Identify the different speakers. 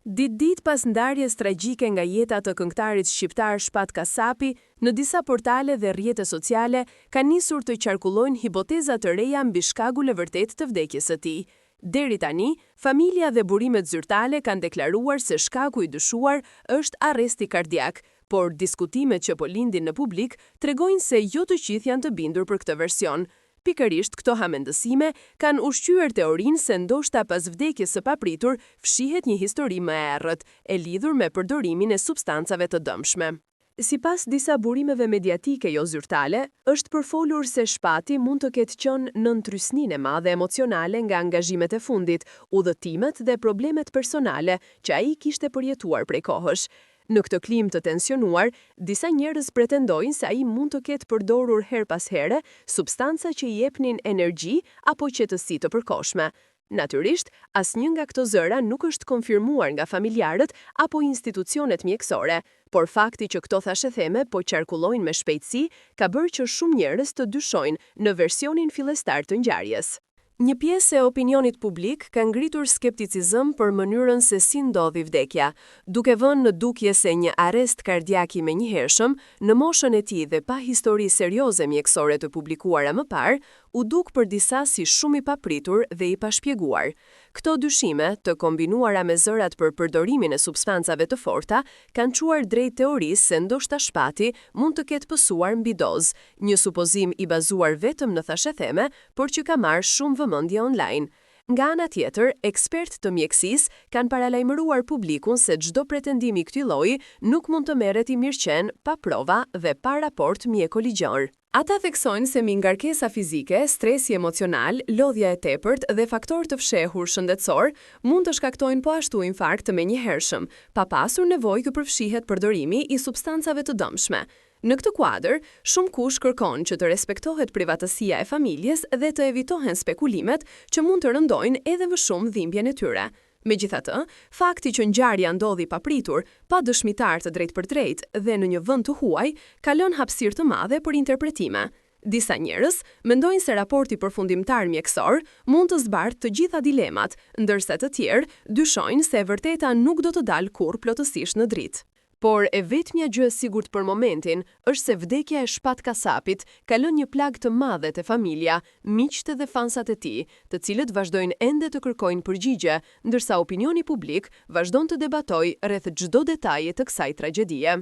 Speaker 1: Ditë pas ndarjes tragjike nga jeta të këngëtarit shqiptar Shpat Kasapi, në disa portale dhe rrjete sociale ka nisur të qarkullojnë hipoteza të reja mbi shkagun e vërtet të vdekjes së tij. Deri tani, familja dhe burimet zyrtare kanë deklaruar se shkaku i dyshuar është arresti kardiak, por diskutimet që po lindin në publik tregojnë se jo të gjithë janë të bindur për këtë version. Pikërisht këto hamendësime kanë ushqyer teorinë se ndoshta pas vdekjes së papritur fshihet një histori më e errët, e lidhur me përdorimin e substancave të dëmshme. Sipas disa burimeve mediatike jo zyrtare, është përfolur se Shpati mund të ketë qenë nën trysninë e madhe emocionale nga angazhimet e fundit, udhëtimet dhe problemet personale që ai kishte përjetuar prej kohësh. Në këtë klim të tensionuar, disa njerëz pretendojnë se ai mund të ketë përdorur her pas here substanca që i jepnin energji apo qetësi të përkohshme. Natyrisht, asnjë nga këto zëra nuk është konfirmuar nga familjarët apo institucionet mjekësore, por fakti që këto thashetheme po qarkullojnë me shpejtësi ka bërë që shumë njerëz të dyshojnë në versionin fillestar të ngjarjes. Një pjesë e opinionit publik ka ngritur skepticizëm për mënyrën se si ndodhi vdekja, duke vënë në dukje se një arrest kardiak i menjëhershëm, në moshën e tij dhe pa histori serioze mjekësore të publikuara më parë, u duk për disa si shumë i papritur dhe i pashpjeguar. Këto dyshime, të kombinuara me zërat për përdorimin e substancave të forta, kanë çuar drejt teorisë se ndoshta Shpati mund të ketë pësuar mbi dozë, një supozim i bazuar vetëm në thashetheme, por që ka marrë shumë vëmendje online. Nga ana tjetër, ekspertë të mjekësisë kanë paralajmëruar publikun se çdo pretendim i këtij lloji nuk mund të merret i mirëqen pa prova dhe pa raport mjeko-ligjor. Ata theksojnë se mi ngarkesa fizike, stresi emocional, lodhja e tepërt dhe faktorë të fshehur shëndetësor mund të shkaktojnë po ashtu infarkt të menjëhershëm, pa pasur nevojë që përfshihet përdorimi i substancave të dëmshme. Në këtë kuadër, shumë kush kërkon që të respektohet privatësia e familjes dhe të evitohen spekulimet që mund të rëndojnë edhe më shumë dhimbjen e tyre. Megjithatë, fakti që ngjarja ndodhi papritur, pa dëshmitar të drejtpërdrejtë dhe në një vend të huaj, ka lënë hapësirë të madhe për interpretime. Disa njerëz mendojnë se raporti përfundimtar mjekësor mund të zbartë të gjitha dilemat, ndërsa të tjerë dyshojnë se e vërteta nuk do të dalë kurrë plotësisht në dritë. Por e vetmja gjë e sigurt për momentin është se vdekja e Shpat Kasapit ka lënë një plag të madhe te familja, miqtë dhe fansat e tij, të cilët vazhdojnë ende të kërkojnë përgjigje, ndërsa opinioni publik vazhdon të debatojë rreth çdo detaji të kësaj tragjedie.